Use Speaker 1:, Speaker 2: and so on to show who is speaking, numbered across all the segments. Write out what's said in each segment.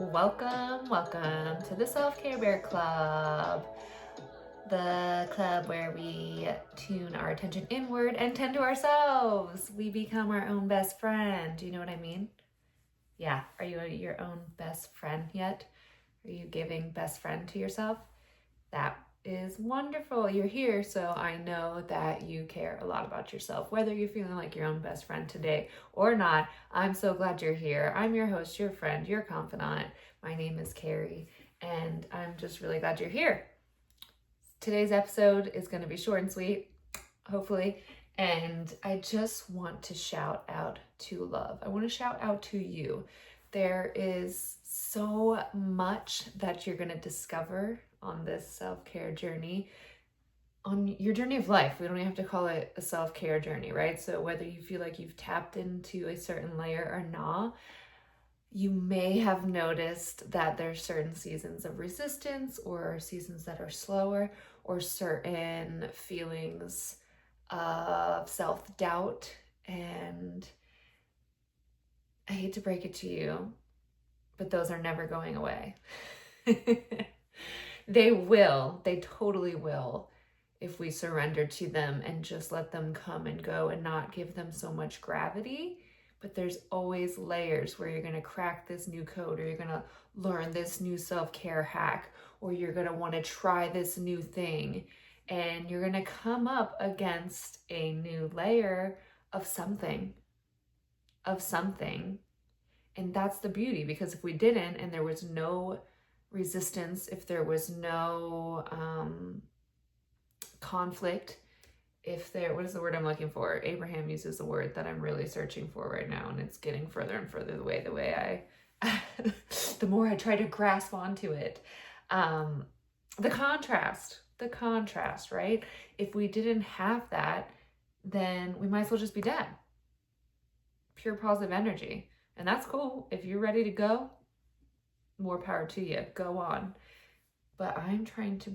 Speaker 1: Welcome to the Self-Care Bear Club, the club where we tune our attention inward and tend to ourselves. We become our own best friend. Do you know what I mean? Yeah. Are you your own best friend yet? Are you giving best friend to yourself? That is wonderful. You're here, so I know that you care a lot about yourself, whether you're feeling like your own best friend today or not. I'm so glad you're here. I'm your host, your friend, your confidant. My name is Carrie, and I'm just really glad you're here. Today's episode is going to be short and sweet, hopefully, and I just want to shout out to love. I want to shout out to you. There is so much that you're going to discover on this self-care journey, on your journey of life. We don't even have to call it a self-care journey, right? So whether you feel like you've tapped into a certain layer or not, you may have noticed that there's certain seasons of resistance or seasons that are slower or certain feelings of self-doubt. And I hate to break it to you, but those are never going away. They totally will, if we surrender to them and just let them come and go and not give them so much gravity. But there's always layers where you're going to crack this new code, or you're going to learn this new self-care hack, or you're going to want to try this new thing, and you're going to come up against a new layer of something. And that's the beauty, because if we didn't, and there was no resistance, if there was no conflict, if there, what is the word I'm looking for? Abraham uses the word that I'm really searching for right now, and it's getting further and further the way I, the more I try to grasp onto it. The contrast, right? If we didn't have that, then we might as well just be dead. Pure positive energy. And that's cool. If you're ready to go, more power to you. Go on. But I'm trying to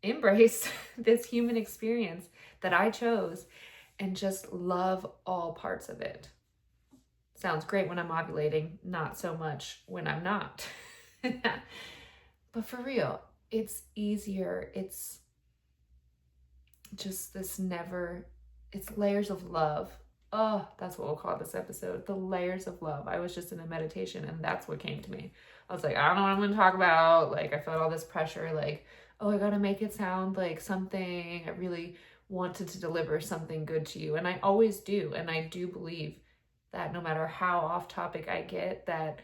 Speaker 1: embrace this human experience that I chose and just love all parts of it. Sounds great when I'm ovulating, not so much when I'm not. But for real, it's easier. It's just it's layers of love. Oh, that's what we'll call this episode. The layers of love. I was just in a meditation, and that's what came to me. I was like, I don't know what I'm going to talk about. Like, I felt all this pressure, like, oh, I got to make it sound like something. I really wanted to deliver something good to you. And I always do. And I do believe that no matter how off topic I get, that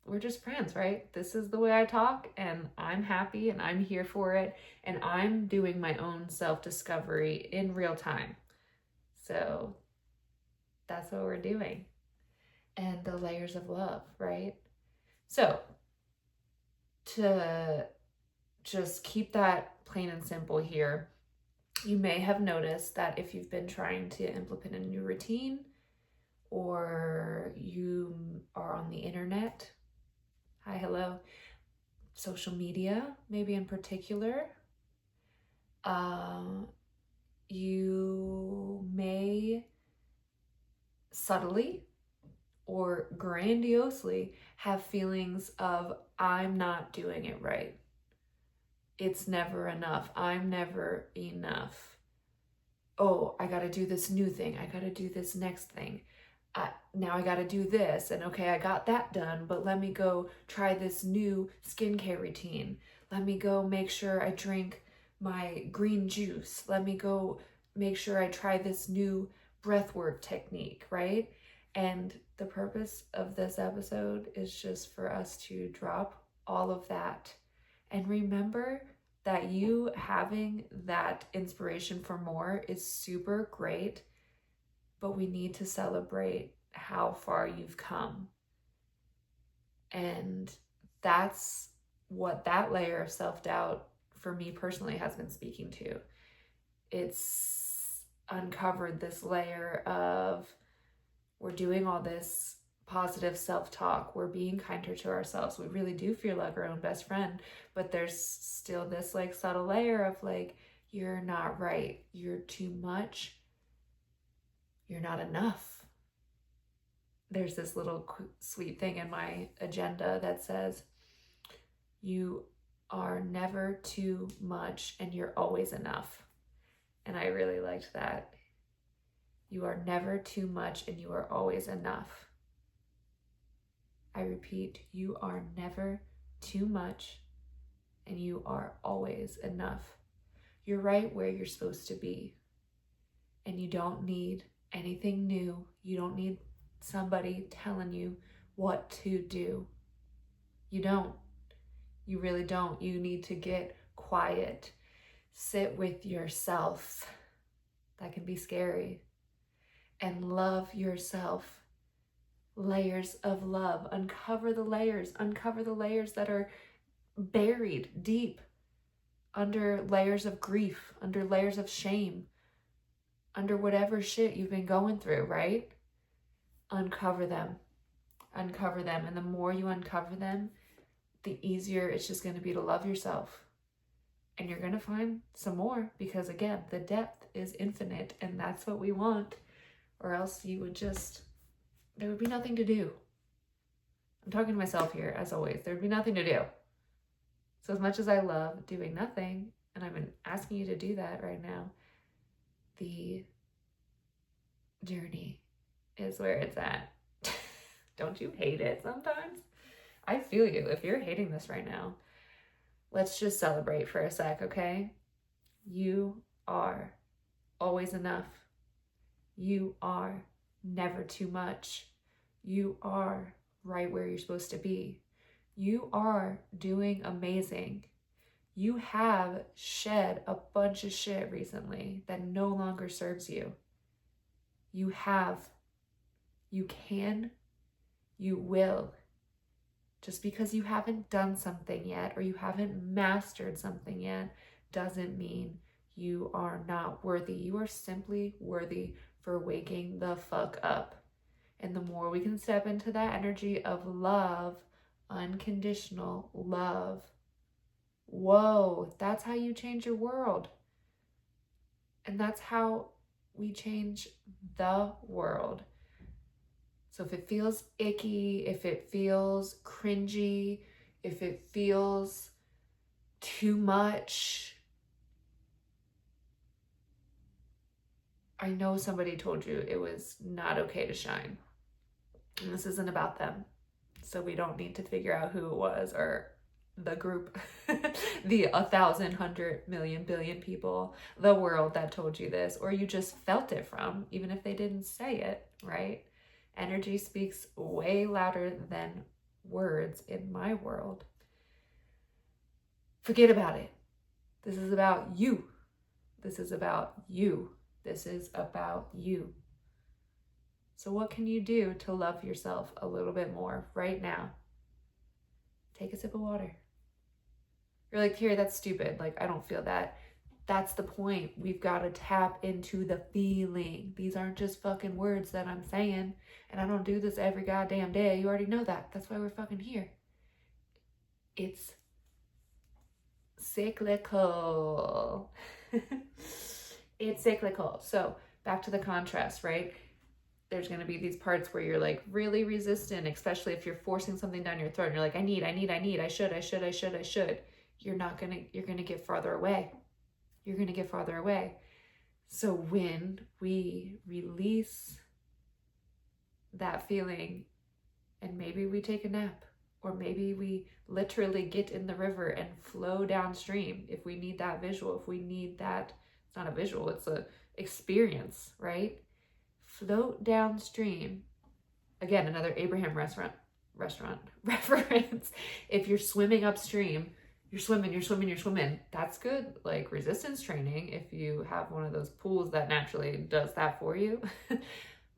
Speaker 1: we're just friends, right? This is the way I talk, and I'm happy, and I'm here for it. And I'm doing my own self-discovery in real time. So that's what we're doing. And the layers of love, right? So to just keep that plain and simple here, you may have noticed that if you've been trying to implement a new routine, or you are on the internet, hi, hello, social media, maybe in particular, you may subtly or grandiosely have feelings of, I'm not doing it right. It's never enough. I'm never enough. Oh, I got to do this new thing. I got to do this next thing. Now I got to do this. And okay, I got that done, but let me go try this new skincare routine. Let me go make sure I drink my green juice. Let me go make sure I try this new breathwork technique, right? And the purpose of this episode is just for us to drop all of that and remember that you having that inspiration for more is super great, but we need to celebrate how far you've come. And that's what that layer of self-doubt for me personally has been speaking to. It's uncovered this layer of, we're doing all this positive self-talk, we're being kinder to ourselves, we really do feel like our own best friend, but there's still this like subtle layer of like, you're not right, you're too much, you're not enough. there's this little sweet thing in my agenda that says, you are never too much and you're always enough. And I really liked that. You are never too much and you are always enough. I repeat, you are never too much and you are always enough. You're right where you're supposed to be. And you don't need anything new. You don't need somebody telling you what to do. You don't. You really don't. You need to get quiet. Sit with yourself. That can be scary. And love yourself. Layers of love. Uncover the layers. Uncover the layers that are buried deep under layers of grief, under layers of shame, under whatever shit you've been going through, right? Uncover them. Uncover them. And the more you uncover them, the easier it's just going to be to love yourself. And you're going to find some more because, again, the depth is infinite and that's what we want. Or else you would just, there would be nothing to do. I'm talking to myself here, as always. There would be nothing to do. So as much as I love doing nothing, and I'm asking you to do that right now, the journey is where it's at. Don't you hate it sometimes? I feel you. If you're hating this right now, let's just celebrate for a sec, okay? You are always enough. You are never too much. You are right where you're supposed to be. You are doing amazing. You have shed a bunch of shit recently that no longer serves you. You have. You can. You will. Just because you haven't done something yet or you haven't mastered something yet doesn't mean you are not worthy. You are simply worthy for waking the fuck up. And the more we can step into that energy of love, unconditional love, whoa, that's how you change your world. And that's how we change the world. So if it feels icky, if it feels cringy, if it feels too much, I know somebody told you it was not okay to shine. And this isn't about them. So we don't need to figure out who it was or the group, the 1,000, 100 million, billion people, the world that told you this, or you just felt it from, even if they didn't say it, right? Energy speaks way louder than words in my world. Forget about it. This is about you. This is about you. This is about you. So what can you do to love yourself a little bit more right now? Take a sip of water. You're like, here, that's stupid. Like, I don't feel that. That's the point. We've got to tap into the feeling. These aren't just fucking words that I'm saying. And I don't do this every goddamn day. You already know that. That's why we're fucking here. It's cyclical. It's cyclical. So back to the contrast, right? There's going to be these parts where you're like really resistant, especially if you're forcing something down your throat and you're like, I need, I should. You're going to get farther away. You're going to get farther away. So when we release that feeling and maybe we take a nap or maybe we literally get in the river and flow downstream, if we need that visual, if we need that, it's not a visual, it's a experience, right? Float downstream. Again, another Abraham restaurant reference. If you're swimming upstream, you're swimming. That's good, like resistance training if you have one of those pools that naturally does that for you.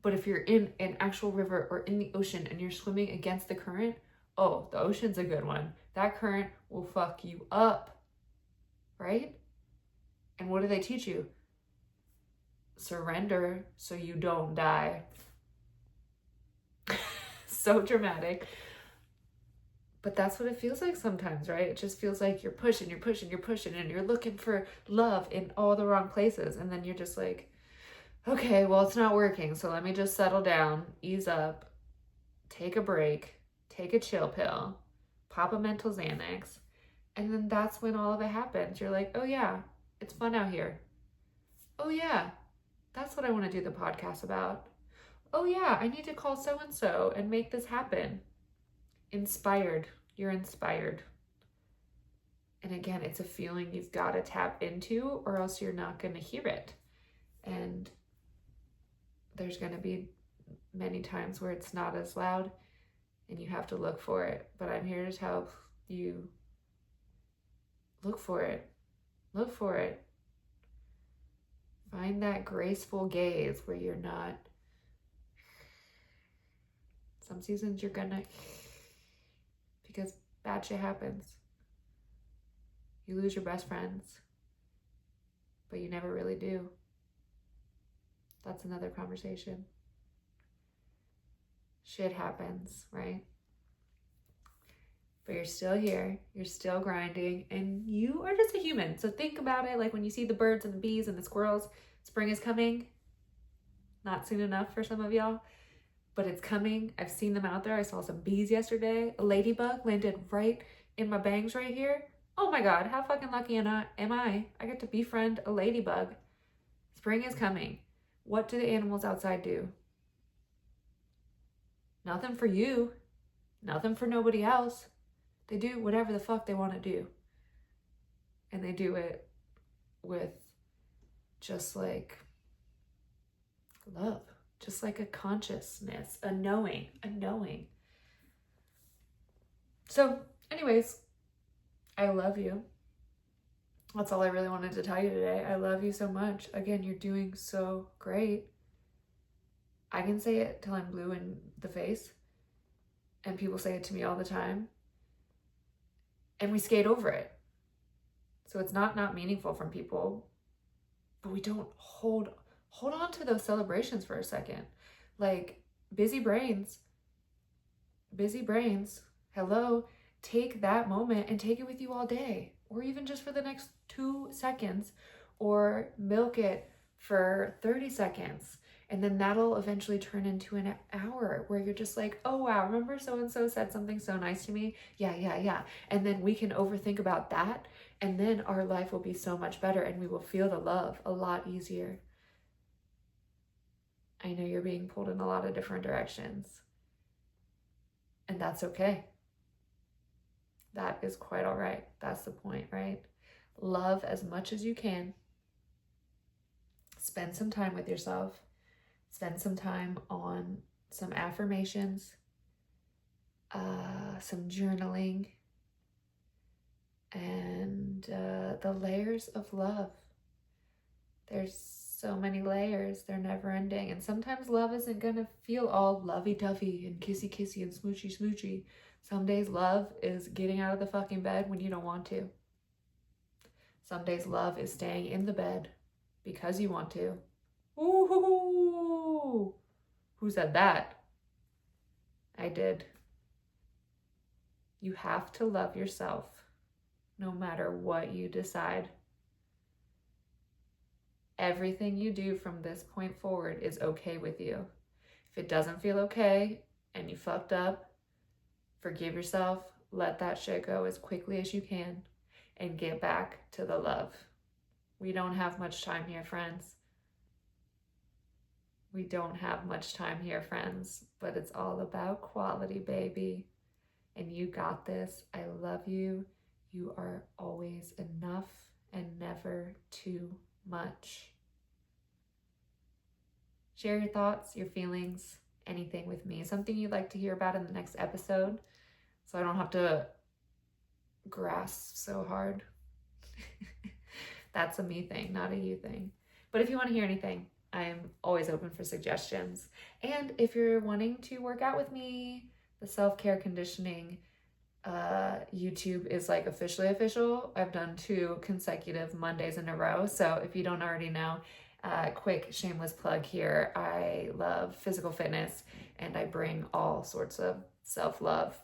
Speaker 1: But if you're in an actual river or in the ocean and you're swimming against the current, oh, the ocean's a good one. That current will fuck you up, right? And what do they teach you? Surrender so you don't die. So dramatic. But that's what it feels like sometimes, right? It just feels like you're pushing, and you're looking for love in all the wrong places. And then you're just like, okay, well, it's not working. So let me just settle down, ease up, take a break, take a chill pill, pop a mental Xanax, and then that's when all of it happens. You're like, oh yeah, it's fun out here. Oh yeah, that's what I want to do the podcast about. Oh yeah, I need to call so-and-so and make this happen. Inspired. You're inspired. And again, it's a feeling you've got to tap into or else you're not going to hear it. And there's going to be many times where it's not as loud and you have to look for it. But I'm here to help you look for it. Look for it. Find that graceful gaze where you're not. Some seasons you're gonna, because bad shit happens. You lose your best friends, but you never really do. That's another conversation. Shit happens, right? But you're still here, you're still grinding, and you are just a human. So think about it like when you see the birds and the bees and the squirrels, spring is coming. Not soon enough for some of y'all, but it's coming. I've seen them out there. I saw some bees yesterday. A ladybug landed right in my bangs right here. Oh my God, how fucking lucky am I? I get to befriend a ladybug. Spring is coming. What do the animals outside do? Nothing for you. Nothing for nobody else. They do whatever the fuck they want to do. And they do it with just like love. Just like a consciousness, a knowing. So anyways, I love you. That's all I really wanted to tell you today. I love you so much. Again, you're doing so great. I can say it till I'm blue in the face. And people say it to me all the time. And we skate over it. So it's not meaningful from people. But we don't hold on to those celebrations for a second. Like busy brains, hello, take that moment and take it with you all day, or even just for the next 2 seconds, or milk it for 30 seconds. And then that'll eventually turn into an hour where you're just like, oh wow, remember so-and-so said something so nice to me? Yeah. And then we can overthink about that. And then our life will be so much better and we will feel the love a lot easier. I know you're being pulled in a lot of different directions. And that's okay. That is quite all right. That's the point, right? Love as much as you can. Spend some time with yourself. Spend some time on some affirmations, some journaling, and the layers of love. There's so many layers. They're never ending. And sometimes love isn't going to feel all lovey-dovey and kissy-kissy and smoochy-smoochy. Some days love is getting out of the fucking bed when you don't want to. Some days love is staying in the bed because you want to. Ooh, who said that? I did. You have to love yourself no matter what you decide. Everything you do from this point forward is okay with you. If it doesn't feel okay and you fucked up, forgive yourself, let that shit go as quickly as you can, and get back to the love. We don't have much time here, friends. We don't have much time here, friends, but it's all about quality, baby. And you got this. I love you. You are always enough and never too much. Share your thoughts, your feelings, anything with me. Something you'd like to hear about in the next episode so I don't have to grasp so hard. That's a me thing, not a you thing. But if you want to hear anything, I'm always open for suggestions. And if you're wanting to work out with me, the self-care conditioning YouTube is like officially official. I've done 2 consecutive Mondays in a row. So if you don't already know, quick shameless plug here. I love physical fitness and I bring all sorts of self-love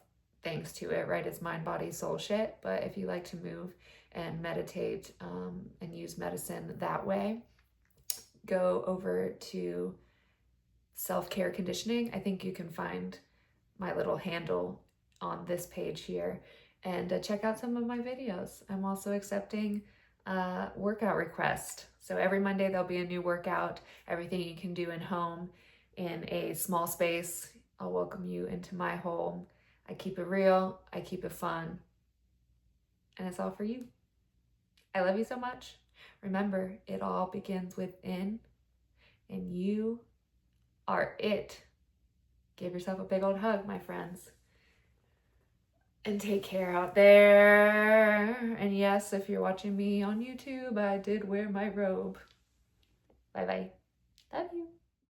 Speaker 1: things to it, right? It's mind, body, soul shit. But if you like to move and meditate and use medicine that way, go over to self-care conditioning. I think you can find my little handle on this page here, and check out some of my videos. I'm also accepting workout requests. So every Monday there'll be a new workout, everything you can do in home in a small space. I'll welcome you into my home. I keep it real, I keep it fun, and it's all for you. I love you so much. Remember, it all begins within, and you are it. Give yourself a big old hug, my friends. And take care out there. And yes, if you're watching me on YouTube, I did wear my robe. Bye-bye. Love you.